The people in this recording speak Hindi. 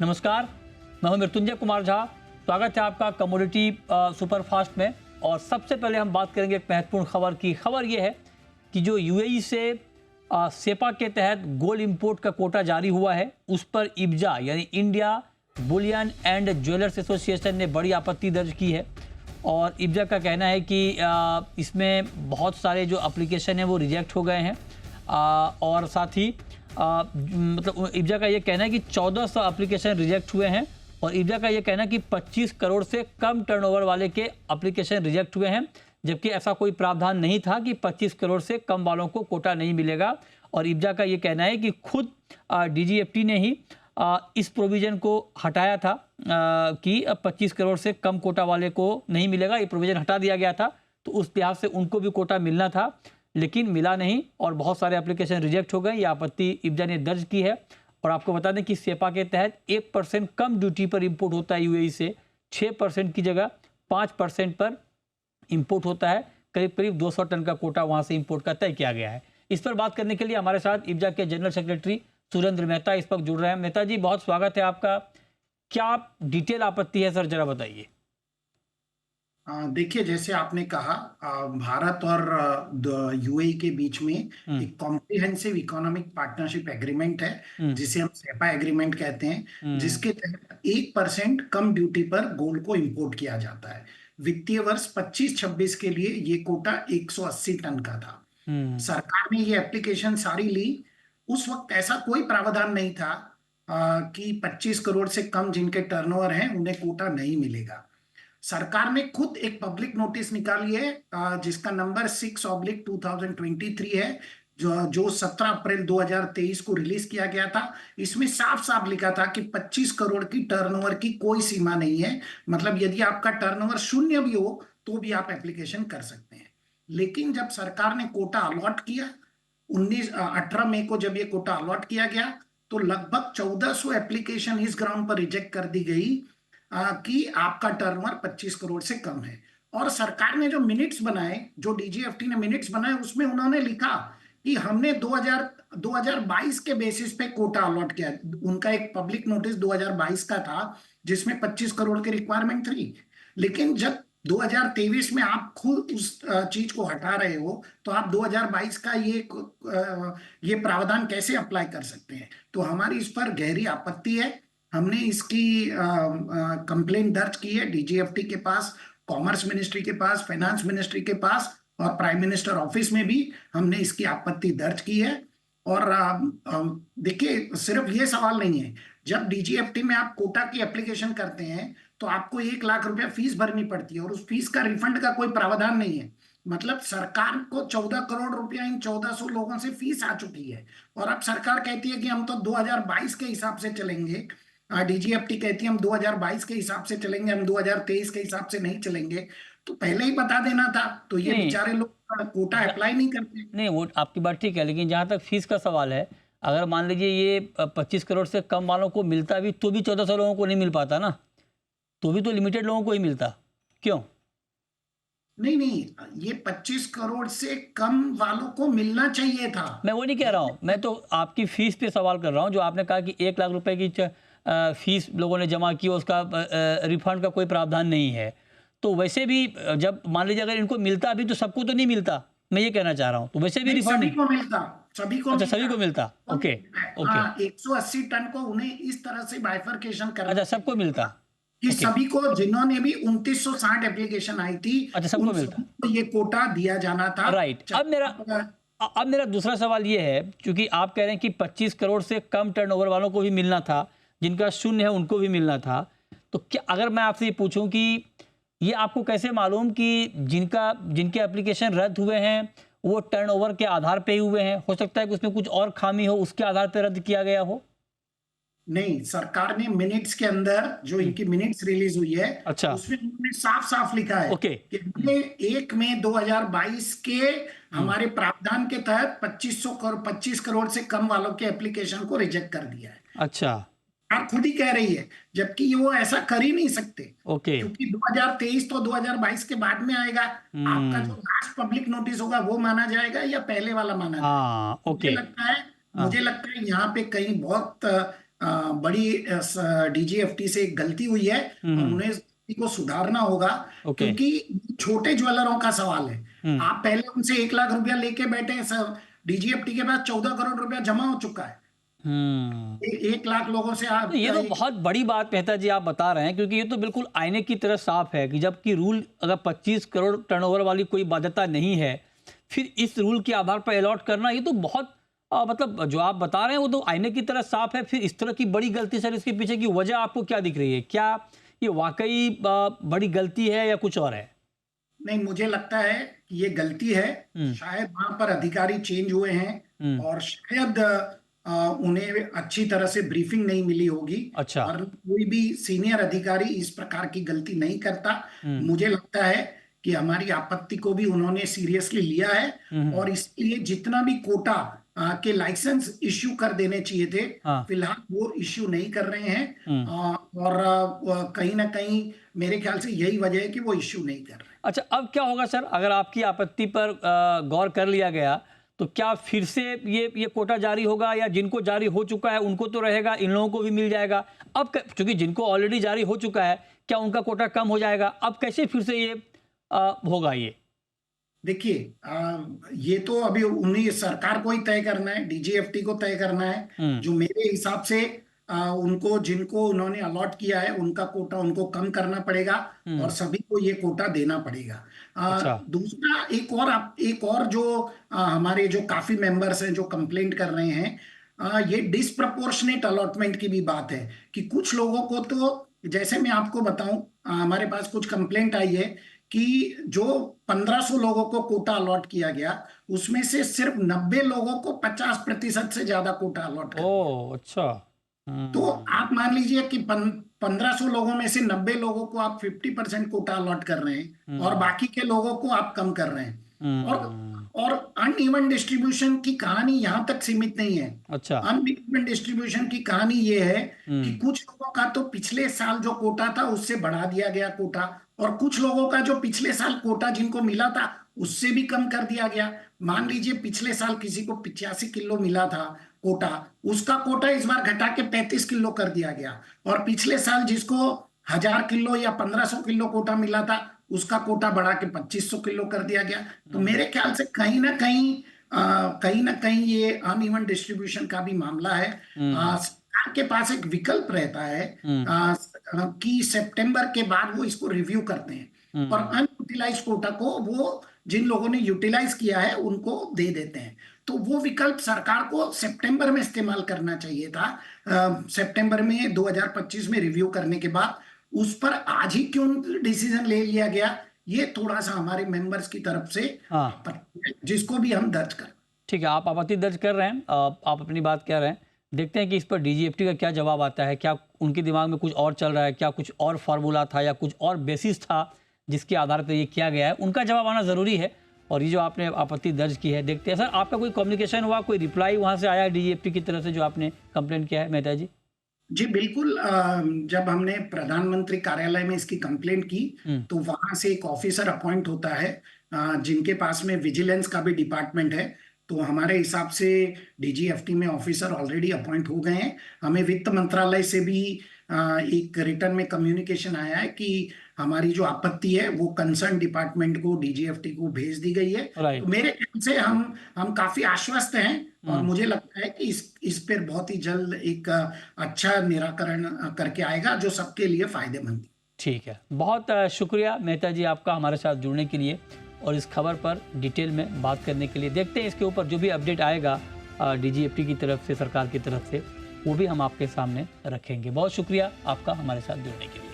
नमस्कार, मैं हूं मृत्युंजय कुमार झा। स्वागत है आपका कमोडिटी सुपरफास्ट में। और सबसे पहले हम बात करेंगे एक महत्वपूर्ण खबर की। खबर यह है कि जो यूएई से सेपा के तहत गोल्ड इंपोर्ट का कोटा जारी हुआ है, उस पर इब्जा यानी India Boolean and jewellers association ने बड़ी आपत्ति दर्ज की है। और इब्जा का कहना है कि इसमें बहुत सारे जो एप्लीकेशन हैं वो रिजेक्ट हो गए हैं। और साथ ही मतलब इब्जा का ये कहना है कि 1400 एप्लीकेशन रिजेक्ट हुए हैं। और इब्जा का ये कहना है कि 25 करोड़ से कम टर्नओवर वाले के एप्लीकेशन रिजेक्ट हुए हैं, जबकि ऐसा कोई प्रावधान नहीं था कि 25 करोड़ से कम वालों को कोटा नहीं मिलेगा। और इब्जा का ये कहना है कि खुद डीजीएफटी ने ही इस प्रोविज़न को हटाया था कि 25 करोड़ से कम कोटा वाले को नहीं मिलेगा। ये प्रोविज़न हटा दिया गया था, तो उस लिहाज से उनको भी कोटा मिलना था, लेकिन मिला नहीं और बहुत सारे एप्लीकेशन रिजेक्ट हो गए। ये आपत्ति इब्जा ने दर्ज की है। और आपको बता दें कि सेपा के तहत 1% कम ड्यूटी पर इंपोर्ट होता है यूएई से, 6% की जगह 5% पर इंपोर्ट होता है। करीब करीब 200 टन का कोटा वहां से इंपोर्ट का तय किया गया है। इस पर बात करने के लिए हमारे साथ इब्जा के जनरल सेक्रेटरी सुरेंद्र मेहता इस वक्त जुड़ रहे हैं। मेहता जी, बहुत स्वागत है आपका। क्या डिटेल आपत्ति है सर, जरा बताइए। देखिए, जैसे आपने कहा, भारत और यूएई के बीच में एक कॉम्प्रिहेंसिव इकोनॉमिक पार्टनरशिप एग्रीमेंट है, जिसे हम सेपा एग्रीमेंट कहते हैं, जिसके तहत 1% कम ड्यूटी पर गोल्ड को इंपोर्ट किया जाता है। वित्तीय वर्ष 25-26 के लिए ये कोटा 180 टन का था। सरकार ने ये एप्लीकेशन सारी ली। उस वक्त ऐसा कोई प्रावधान नहीं था कि 25 करोड़ से कम जिनके टर्नओवर हैं उन्हें कोटा नहीं मिलेगा। सरकार ने खुद एक पब्लिक नोटिस निकाली है, जिसका नंबर 6/2023 है, जो 17 अप्रैल 2023 को रिलीज किया गया था। इसमें साफ साफ लिखा था कि 25 करोड़ की टर्नओवर की कोई सीमा नहीं है। मतलब यदि आपका टर्नओवर 0 भी हो तो भी आप एप्लीकेशन कर सकते हैं। लेकिन जब सरकार ने कोटा अलॉट किया, 18 मई को जब ये कोटा अलॉट किया गया, तो लगभग 1400 एप्लीकेशन इस ग्राउंड पर रिजेक्ट कर दी गई कि आपका टर्नओवर 25 करोड़ से कम है। और सरकार ने जो मिनट्स बनाए, जो डीजीएफटी ने मिनट्स बनाए, उसमें उन्होंने लिखा कि हमने 2022 के बेसिस पे कोटा अलॉट किया। उनका एक पब्लिक नोटिस 2022 का था, जिसमें 25 करोड़ की रिक्वायरमेंट थी। लेकिन जब 2023 में आप खुद उस चीज को हटा रहे हो, तो आप 2022 का ये प्रावधान कैसे अप्लाई कर सकते हैं? तो हमारी इस पर गहरी आपत्ति है। हमने इसकी कंप्लेंट दर्ज की है डीजीएफटी के पास, कॉमर्स मिनिस्ट्री के पास, फाइनेंस मिनिस्ट्री के पास, और प्राइम मिनिस्टर ऑफिस में भी हमने इसकी आपत्ति दर्ज की है। और देखिए, सिर्फ ये सवाल नहीं है। जब डीजीएफटी में आप कोटा की एप्लीकेशन करते हैं तो आपको 1 लाख रुपया फीस भरनी पड़ती है, और उस फीस का रिफंड का कोई प्रावधान नहीं है। मतलब सरकार को 14 करोड़ रुपया इन 1400 लोगों से फीस आ चुकी है, और अब सरकार कहती है कि हम तो 2022 के हिसाब से चलेंगे। डीजीएफटी कहती है हम 2022 के हिसाब से चलेंगे, हम 2023 के हिसाब से नहीं चलेंगे। तो पहले ही बता देना था, तो ये बेचारे लोग कोटा अप्लाई नहीं करते। नहीं, वो आपकी बात ठीक है, लेकिन जहां तक फीस का सवाल है, अगर मान लीजिए ये 25 करोड़ से कम वालों को मिलता भी तो भी 1400 लोगों को नहीं मिल पाता ना, तो भी तो लिमिटेड लोगों को ही मिलता। क्यों? नहीं, ये 25 करोड़ से कम वालों को मिलना चाहिए था। मैं वो नहीं कह रहा हूँ, मैं तो आपकी फीस पे सवाल कर रहा हूँ। जो आपने कहा कि 1 लाख रुपए की फीस लोगों ने जमा की, उसका रिफंड का कोई प्रावधान नहीं है। तो वैसे भी जब मान लीजिए अगर इनको मिलता भी तो सबको तो नहीं मिलता, मैं ये कहना चाह रहा हूँ। तो वैसे भी रिफंड सभी को मिलता, सभी को अच्छा, सभी को मिलता। ओके ओके, 180 टन को उन्हें इस तरह से बाइफरकेशन करना, अच्छा, सबको मिलता कि सभी को, जिन्होंने भी 2960 एप्लीकेशन आई थी, अच्छा, सबको मिलता, तो ये कोटा दिया जाना था। राइट। अब मेरा दूसरा सवाल ये है, क्योंकि आप कह रहे हैं कि 25 करोड़ से कम टर्नओवर वालों को भी मिलना था, जिनका 0 है उनको भी मिलना था। तो क्या, अगर मैं आपसे ये पूछूं कि ये आपको कैसे मालूम कि जिनके एप्लीकेशन रद्द हुए हैं वो टर्नओवर के आधार पे ही हुए हैं? हो सकता है कि उसमें कुछ और खामी हो, उसके आधार पे रद्द किया गया हो। नहीं, सरकार ने मिनट्स के अंदर, जो इनकी मिनट्स रिलीज हुई है, अच्छा, उसमें उन्होंने साफ साफ लिखा है कि हमने 1 मई 2022 के हमारे प्रावधान के तहत 25 करोड़ से कम वालों के एप्लीकेशन को रिजेक्ट कर दिया है। अच्छा, आप खुद ही कह रही है, जबकि वो ऐसा कर ही नहीं सकते, क्योंकि 2023 तो 2022 के बाद में आएगा। आपका जो लास्ट पब्लिक नोटिस होगा वो माना जाएगा या पहले वाला माना जाएगा? मुझे लगता है यहाँ पे कहीं बहुत बड़ी डीजीएफटी से एक गलती हुई है और उन्हें इस गलती को सुधारना होगा, ओके। क्योंकि छोटे ज्वेलरों का सवाल है। हम्म। आप पहले उनसे 1 लाख रुपया लेके बैठे हैं, सब डीजीएफटी के पास 14 करोड़ रुपया जमा हो चुका है। 1 लाख लोगों से आप ये तो बहुत बड़ी बात मेहता जी आप बता रहे हैं, क्योंकि ये तो बिल्कुल आईने की तरह साफ है कि जबकि रूल अगर 25 करोड़ टर्नओवर वाली कोई बाध्यता नहीं है, फिर इस रूल के आधार पर अलॉट करना, ये तो बहुत मतलब जो आप बता रहे हैं वो तो आईने की तरह साफ है। फिर इस तरह की बड़ी गलती सर, इसके पीछे की वजह आपको क्या दिख रही है? क्या ये वाकई बड़ी गलती है या कुछ और है? नहीं, मुझे लगता है कि ये गलती है। शायद वहां पर अधिकारी चेंज हुए हैं और शायद उन्हें अच्छी तरह से ब्रीफिंग नहीं मिली होगी। अच्छा। और कोई भी सीनियर अधिकारी इस प्रकार की गलती नहीं करता। मुझे लगता है कि हमारी आपत्ति को भी उन्होंने सीरियसली लिया है और इसलिए जितना भी कोटा के लाइसेंस इश्यू कर देने चाहिए थे, फिलहाल वो इश्यू नहीं कर रहे हैं। और कहीं ना कहीं मेरे ख्याल से यही वजह है कि वो इश्यू नहीं कर रहे। अच्छा, अब क्या होगा सर, अगर आपकी आपत्ति पर गौर कर लिया गया तो क्या फिर से ये कोटा जारी होगा, या जिनको जारी हो चुका है उनको तो रहेगा, इन लोगों को भी मिल जाएगा? अब क्योंकि जिनको ऑलरेडी जारी हो चुका है, क्या उनका कोटा कम हो जाएगा? अब कैसे फिर से ये होगा? ये देखिए, ये तो अभी उन्हीं सरकार को ही तय करना है, डीजीएफटी को तय करना है। जो मेरे हिसाब से उनको, जिनको उन्होंने अलॉट किया है, उनका कोटा उनको कम करना पड़ेगा और सभी को ये कोटा देना पड़ेगा। अच्छा। दूसरा, एक और जो हमारे जो काफी मेंबर्स हैं जो कंप्लेंट कर रहे हैं, ये डिसप्रपोर्शनेट अलॉटमेंट की भी बात है कि कुछ लोगों को तो, जैसे मैं आपको बताऊं, हमारे पास कुछ कंप्लेंट आई है कि जो 1500 लोगों को कोटा अलॉट किया गया, उसमें से सिर्फ 90 लोगों को 50% से ज्यादा कोटा अलॉट कर। ओह, अच्छा। तो आप मान लीजिए कि 1500 लोगों में से 90 लोगों को आप 50% कोटा अलॉट कर रहे हैं और बाकी के लोगों को आप कम कर रहे हैं। और अनइवन डिस्ट्रीब्यूशन की कहानी यहां तक सीमित नहीं है। अच्छा। अनइवन डिस्ट्रीब्यूशन की कहानी ये है कि कुछ लोगों का तो पिछले साल जो कोटा था उससे बढ़ा दिया गया कोटा, और कुछ लोगों का जो पिछले साल कोटा जिनको मिला था उससे भी कम कर दिया गया। मान लीजिए पिछले साल किसी को 85 किलो मिला था कोटा, उसका कोटा इस बार घटा के 35 किलो कर दिया गया, और पिछले साल जिसको 1000 किलो या 1500 किलो कोटा मिला था उसका कोटा बढ़ा के 2500 किलो कर दिया गया। तो मेरे ख्याल से कहीं ना कहीं ये अनइवन डिस्ट्रीब्यूशन का भी मामला है। सरकार के पास एक विकल्प रहता है कि सितंबर के बाद वो इसको रिव्यू करते हैं और अनयूटिलाइज कोटा को वो जिन लोगों ने यूटिलाइज किया है उनको दे देते हैं। तो वो विकल्प सरकार को सितंबर में इस्तेमाल करना चाहिए था। सितंबर में 2025 में रिव्यू करने के बाद उस पर आज ही क्यों डिसीजन ले लिया गया, ये थोड़ा सा हमारे मेंबर्स की तरफ से जिसको भी हम दर्ज कर। ठीक है, आप आपत्ति दर्ज कर रहे हैं, आप अपनी बात कह रहे हैं। देखते हैं कि इस पर डीजीएफटी का क्या जवाब आता है। क्या उनके दिमाग में कुछ और चल रहा है, क्या कुछ और फार्मूला था या कुछ और बेसिस था जिसके आधार पर ये किया गया है? उनका जवाब आना ज़रूरी है। और ये जो आपने आपत्ति दर्ज की है, देखते हैं सर आपका कोई कम्युनिकेशन हुआ, कोई रिप्लाई वहाँ से आया डीजीएफटी की तरफ से जो आपने कंप्लेंट किया है मेहता जी? जी बिल्कुल। जब हमने प्रधानमंत्री कार्यालय में इसकी कंप्लेंट की तो वहां से एक ऑफिसर अपॉइंट होता है जिनके पास में विजिलेंस का भी डिपार्टमेंट है। तो हमारे हिसाब से डीजीएफटी में ऑफिसर ऑलरेडी अपॉइंट हो गए हैं। हमें वित्त मंत्रालय से भी एक रिटर्न में कम्युनिकेशन आया है कि हमारी जो आपत्ति है वो कंसर्न डिपार्टमेंट को, डीजीएफटी को भेज दी गई है। तो मेरे ख्याल से हम काफी आश्वस्त हैं और मुझे लगता है कि इस पर बहुत ही जल्द एक अच्छा निराकरण करके आएगा जो सबके लिए फायदेमंद। ठीक है, बहुत शुक्रिया मेहता जी आपका हमारे साथ जुड़ने के लिए और इस खबर पर डिटेल में बात करने के लिए। देखते हैं इसके ऊपर जो भी अपडेट आएगा डीजीएफटी की तरफ से, सरकार की तरफ से, वो भी हम आपके सामने रखेंगे। बहुत शुक्रिया आपका हमारे साथ जुड़ने के लिए।